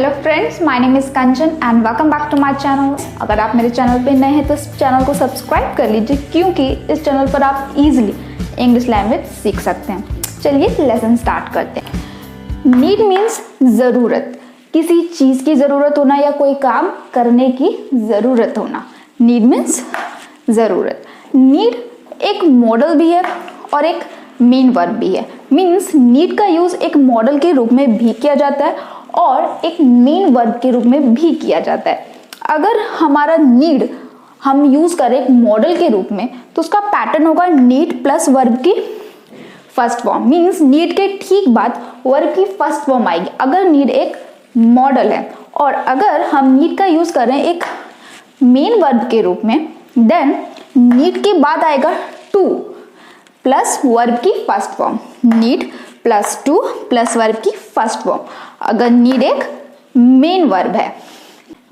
Hello friends, my name is Kanchan and welcome back to my channel. अगर आप मेरे channel पे नए हैं तो इस चैनल को सब्सक्राइब कर लीजिए, क्योंकि इस चैनल पर आप इजीली इंग्लिश लैंग्वेज सीख सकते हैं। चलिए लेसन स्टार्ट करते हैं। नीड मीन्स ज़रूरत, किसी चीज़ की ज़रूरत होना या कोई काम करने की ज़रूरत होना। नीड मीन्स ज़रूरत। नीड एक मॉडल भी है और एक मेन वर्ब भी है। मीन्स नीड का यूज़ एक मॉडल के रूप में भी किया जाता है और एक मेन वर्ब के रूप में भी किया जाता है। अगर हमारा नीड हम यूज़ करें एक मॉडल के रूप में तो उसका पैटर्न होगा नीड प्लस वर्ब की फर्स्ट फॉर्म। मीन्स नीड के ठीक बाद वर्ब की फर्स्ट फॉर्म आएगी अगर नीड एक मॉडल है। और अगर हम नीड का यूज़ करें एक मेन वर्ब के रूप में, देन नीड के बाद आएगा टू प्लस वर्ब की first form. Need plus to plus verb की फर्स्ट फॉर्म अगर नीड एक मेन वर्ब है।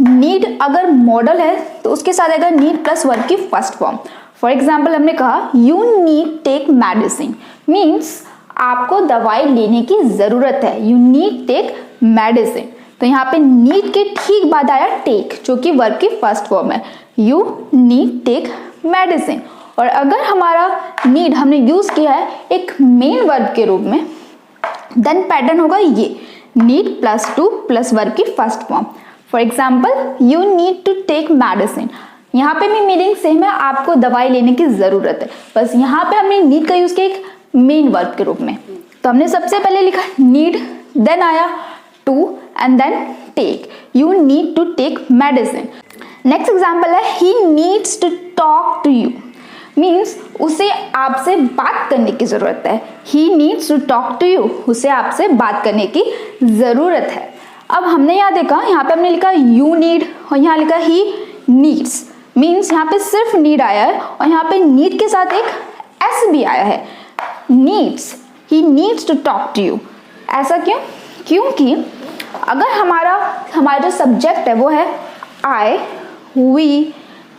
नीड अगर मॉडल है तो उसके साथ आएगा नीड प्लस वर्ब की फर्स्ट फॉर्म। फॉर एग्जाम्पल हमने कहा you need take medicine, means आपको दवाई लेने की जरूरत है। यू नीड टेक मेडिसिन, तो यहाँ पे नीड के ठीक बाद आया टेक जो कि वर्ब की फर्स्ट फॉर्म है। You need take medicine. और अगर हमारा नीड हमने यूज किया है एक मेन वर्ब के रूप में, देन पैटर्न होगा ये need plus to plus verb की first form. For example you need to take medicine, यहाँ पे भी मीनिंग सेम है, आपको दवाई लेने की जरूरत है, बस यहाँ पे हमने नीड का यूज किया एक मेन वर्ब के रूप में। तो हमने सबसे पहले लिखा नीड, देन आया to and then take. You need to take medicine. Next example है he needs to talk to you, means उसे आपसे बात करने की जरूरत है। He needs to talk to you, उसे आपसे बात करने की जरूरत है। अब हमने यहाँ देखा, यहाँ पे हमने लिखा यू नीड और यहाँ लिखा ही नीड्स, मीन्स यहाँ पे सिर्फ नीड आया है और यहाँ पे नीड के साथ एक एस भी आया है। Needs, he needs to talk to you. ऐसा क्यों? क्योंकि अगर हमारा जो सब्जेक्ट है वो है आई, वी,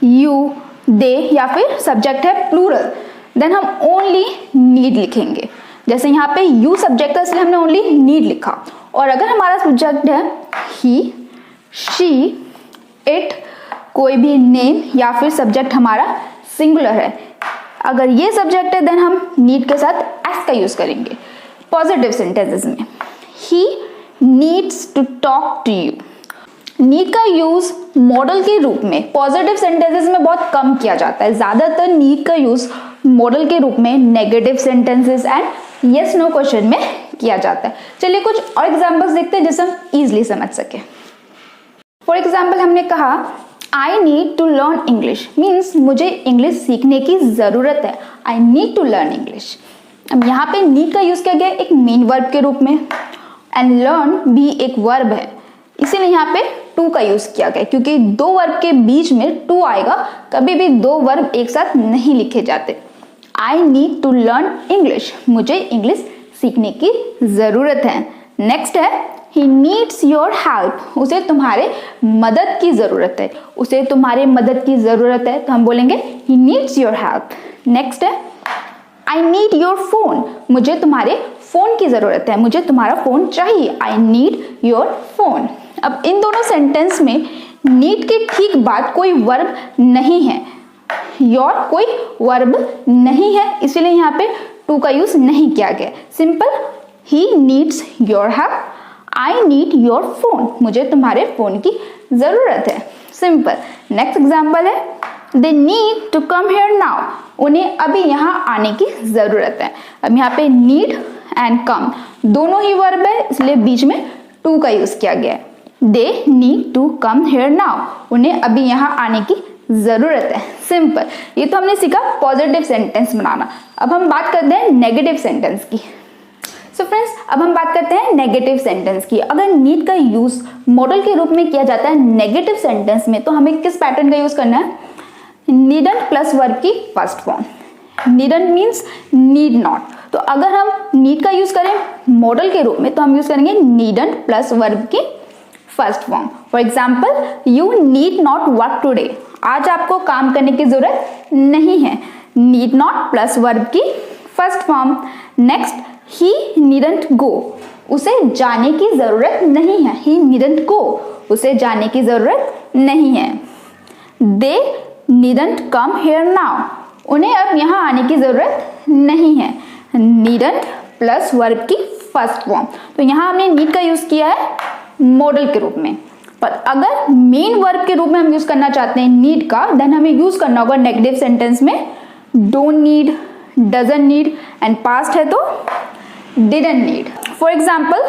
यू, दे या फिर सब्जेक्ट है प्लूरल, देन हम ओनली नीड लिखेंगे। जैसे यहाँ पे यू सब्जेक्ट है इसलिए हमने ओनली नीड लिखा। और अगर हमारा सब्जेक्ट है ही, शी, इट, कोई भी नेम या फिर सब्जेक्ट हमारा सिंगुलर है, अगर ये सब्जेक्ट है देन हम नीड के साथ एस का यूज करेंगे पॉजिटिव सेंटेंसेस में। He needs to talk to you. Need का यूज मॉडल के रूप में पॉजिटिव सेंटेंसेस में बहुत कम किया जाता है। ज्यादातर नीड का यूज मॉडल के रूप में negative sentences and yes no question में किया जाता है। चलिए कुछ और एग्जांपल्स देखते हैं जिससे हम इजीली समझ सके। फॉर एग्जांपल हमने कहा I need to learn English, means मुझे इंग्लिश सीखने की जरूरत है। I need to learn English. अब यहाँ पे नीड का यूज किया गया एक मेन वर्ब के रूप में एंड लर्न भी एक वर्ब है, इसीलिए यहाँ पे टू का यूज किया गया, क्योंकि दो वर्ब के बीच में टू आएगा। कभी भी दो वर्ब एक साथ नहीं लिखे जाते। I need to learn English, मुझे इंग्लिश सीखने की जरूरत है। नेक्स्ट है ही नीड्स योर हेल्प, उसे तुम्हारे मदद की जरूरत है। उसे तुम्हारे मदद की जरूरत है तो हम बोलेंगे he needs your help. Next है आई नीड योर फोन, मुझे तुम्हारे फोन की जरूरत है, मुझे तुम्हारा फोन चाहिए। I need your phone. अब इन दोनों सेंटेंस में नीड के ठीक बाद कोई वर्ब नहीं है, योर कोई वर्ब नहीं है, इसलिए यहाँ पे टू का यूज नहीं किया गया। Simple he needs your help, I need your phone, मुझे तुम्हारे फोन की जरूरत है। सिंपल। नेक्स्ट एग्जाम्पल है they need to come here now, उन्हें अभी यहाँ आने की जरूरत है। अब यहाँ पे नीड एंड कम दोनों ही वर्ब है, इसलिए बीच में टू का यूज किया गया है। They need to come here now, उन्हें अभी यहाँ आने की जरूरत है। सिंपल। ये तो हमने सीखा पॉजिटिव सेंटेंस बनाना। अब हम बात करते हैं नेगेटिव सेंटेंस की। सो फ्रेंड्स, अब हम बात करते हैं नेगेटिव सेंटेंस की। अगर नीड का यूज मॉडल के रूप में किया जाता है नेगेटिव सेंटेंस में, तो हमें किस पैटर्न का यूज करना है? नीडंट प्लस वर्ब की first form. Needn't means need not, तो अगर हम नीड का यूज करें मॉडल के रूप में तो हम यूज करेंगे नीडंट प्लस वर्ब की first form. For example you need not work today, आज आपको काम करने की जरूरत नहीं है। नीड नॉट प्लस वर्ब की फर्स्ट फॉर्म। नेक्स्ट ही नीडंट गो, उसे जाने की ज़रूरत नहीं है। ही नीडंट गो, उसे जाने की ज़रूरत नहीं है। दे नीडंट कम हेयर नाउ, उन्हें अब यहाँ आने की ज़रूरत नहीं है। नीडंट प्लस वर्ब की फर्स्ट फॉर्म, तो यहाँ हमने नीड का यूज़ किया है मॉडल के रूप में। पर अगर मेन वर्ब के रूप में हम यूज़ करना चाहते हैं नीड का, देन हमें यूज़ करना होगा नेगेटिव सेंटेंस में don't need, doesn't need, and past है तो didn't need. For example,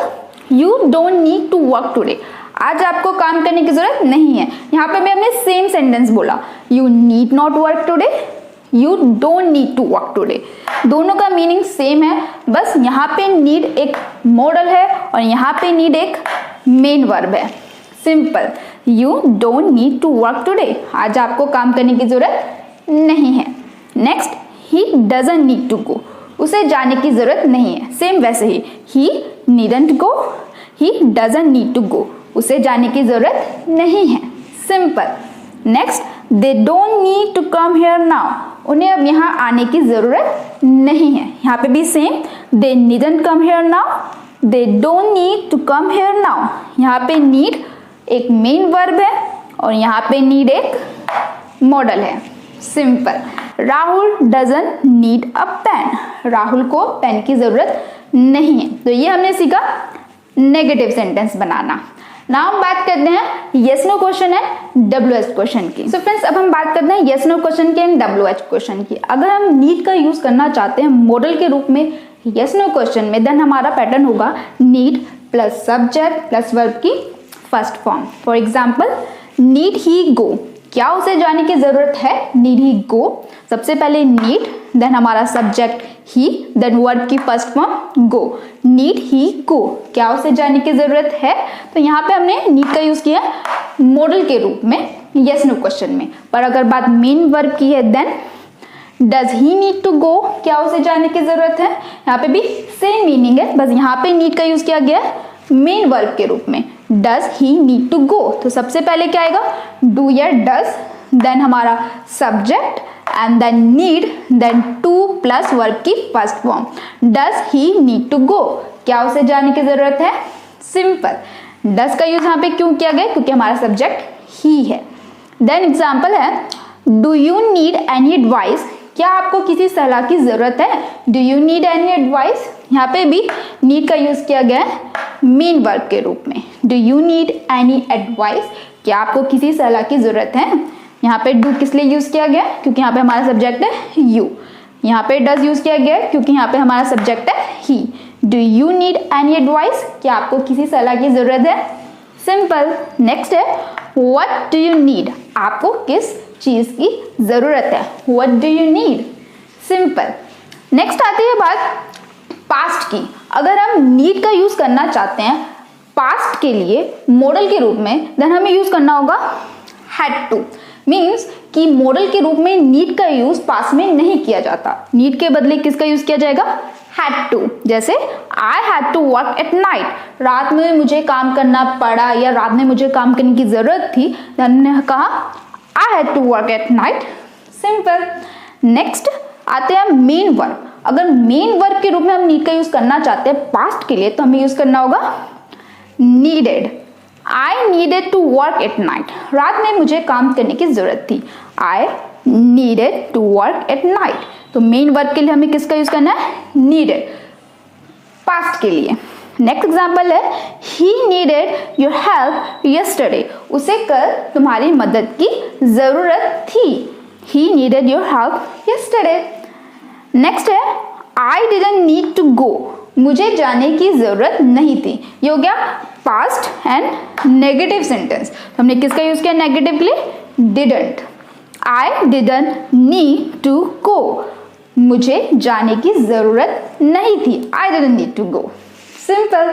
you don't need to work today, आज आपको काम करने की जरूरत नहीं है। यहाँ पे भी हमने सेम सेंटेंस बोला, you need not work today, you don't need to work today. दोनों का मीनिंग सेम है, बस यहाँ पे नीड एक मॉडल है और यहाँ पे नीड एक मेन वर्ब है। Simple, you don't need to work today, आज आपको काम करने की जरूरत नहीं है। Next, he doesn't need to go, उसे जाने की जरूरत नहीं है। सेम वैसे he needn't go, he doesn't need to go, उसे जाने की जरूरत नहीं है। Simple. Next, they don't need to come here now, उन्हें अब यहाँ आने की जरूरत नहीं है। यहाँ पे भी same, they needn't come here now, they don't need to come here now. यहाँ पे नीड एक मेन वर्ब है और यहाँ पे नीड एक मॉडल है। Simple. Rahul doesn't need a pen, Rahul को पेन की जरूरत नहीं है। तो ये हमने सीखा नेगेटिव सेंटेंस बनाना। नाउ हम बात करते हैं yes no question and WH question की। सो फ्रेंड्स, अब हम बात करते हैं यस नो क्वेश्चन की एंड WH क्वेश्चन की। अगर हम नीड का यूज करना चाहते हैं मॉडल के रूप में यस नो क्वेश्चन में, देन हमारा पैटर्न होगा need plus subject plus verb की first form. For example, need he go, क्या उसे जाने की जरूरत है? नीड ही गो, सबसे पहले नीड, देन हमारा सब्जेक्ट ही, देन वर्ब की first form go. Need he go, क्या उसे जाने की जरूरत है? तो यहाँ पे हमने नीड का यूज किया मॉडल के रूप में यस नो क्वेश्चन में। पर अगर बात मेन वर्ब की है, then does he need to go, क्या उसे जाने की जरूरत है? यहाँ पे भी सेम मीनिंग है, बस यहाँ पे नीड का यूज किया गया मेन वर्ब के रूप में। Does he need to go, तो सबसे पहले क्या आएगा? डू या डज, देन हमारा subject and then need, then to plus verb की first form. Does he need to go, क्या उसे जाने की जरूरत है? सिंपल। डज का यूज यहाँ पे क्यों किया गया? क्योंकि हमारा सब्जेक्ट ही है। देन एग्जाम्पल है, do you need any advice, क्या आपको किसी सलाह की जरूरत है? Do you need any advice, यहाँ पे भी नीड का यूज किया गया है मेन वर्ब के रूप में। Do you need any advice, क्या आपको किसी सलाह की जरूरत है? यहाँ पे डू किस लिए यूज किया गया? क्योंकि यहाँ पे हमारा सब्जेक्ट है यू। यहाँ पे डज यूज किया गया क्योंकि यहाँ पे हमारा सब्जेक्ट है he. Do you need any advice, क्या आपको किसी सलाह की जरूरत है? सिंपल। नेक्स्ट है, व्हाट डू यू नीड, आपको किस चीज की जरूरत है? What do you need. Simple. Next आती है बात पास्ट की। अगर हम नीड का यूज करना चाहते हैं पास्ट के लिए मॉडल के रूप में, देन हमें यूज करना होगा हैड टू। मीन्स कि मॉडल के रूप में नीड का यूज पास्ट में नहीं किया जाता, नीड के बदले किसका यूज किया जाएगा? Had to. जैसे I had to work at night, रात में मुझे काम करना पड़ा या रात में मुझे काम करने की जरूरत थी, देन हमने कहा I had to work at night. Simple. Next आते हैं मेन वर्ब। अगर मेन वर्ब के रूप में हम नीड का यूज करना चाहते हैं पास्ट के लिए, तो हमें यूज करना होगा needed. I needed to work at night, रात में मुझे काम करने की जरूरत थी। I needed to work at night, तो मेन वर्ब के लिए हमें किसका यूज करना है? नीडेड, पास्ट के लिए। नेक्स्ट एग्जाम्पल है, he needed your help yesterday, उसे कल तुम्हारी मदद की जरूरत थी। He needed your help yesterday. Next है, I didn't need to go, मुझे जाने की जरूरत नहीं थी। ये हो गया पास्ट एंड नेगेटिव सेंटेंस। तो हमने किसका यूज किया नेगेटिव के लिए? Didn't. I didn't need to go, मुझे जाने की जरूरत नहीं थी। I didn't need to go. Simple.